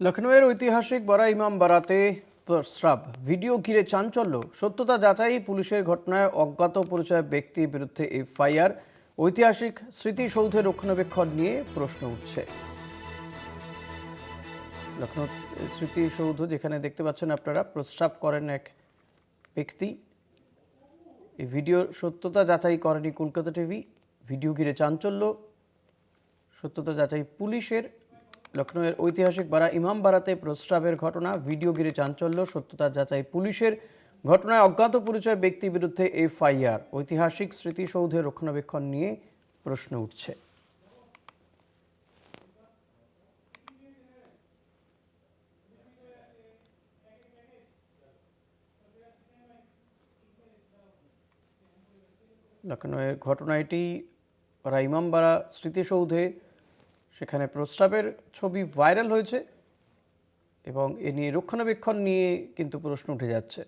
লখনউয়ের ঐতিহাসিক বড়া ইমাম বারাতে প্রস্রাব ভিডিও ঘিরে চাঞ্চল্য। সত্যতা যাচাই পুলিশের ঘটনায় অজ্ঞাত পরিচয় ব্যক্তির বিরুদ্ধে এফআইআর। ঐতিহাসিক স্মৃতিসৌধের রক্ষণাবেক্ষণ নিয়ে প্রশ্ন উঠছে। লখনৌ স্মৃতিসৌধ যেখানে দেখতে পাচ্ছেন আপনারা, প্রস্রাব করেন এক ব্যক্তি। এই ভিডিওর সত্যতা যাচাই করেনি কলকাতা টিভি। ভিডিও ঘিরে চাঞ্চল্য, সত্যতা যাচাই পুলিশের। লখনউয়ের ঐতিহাসিক বারা ইমাম বারাতে প্রস্রাবের ঘটনা, ভিডিও ঘিরে চাঞ্চল্য, সত্যতা যাচাই পুলিশের। ঘটনায় অজ্ঞাত পরিচয় ব্যক্তির বিরুদ্ধে এফআইআর। ঐতিহাসিক স্মৃতিসৌধের রক্ষণাবেক্ষণ নিয়ে প্রশ্ন উঠছে। লখনউয়ের ঘটনা এটি, বারা ইমামবাড়া স্মৃতিসৌধে। সেখানে প্রস্রাবের ছবি ভাইরাল হয়েছে এবং এ নিয়ে রক্ষণাবেক্ষণ নিয়ে কিন্তু প্রশ্ন উঠে যাচ্ছে।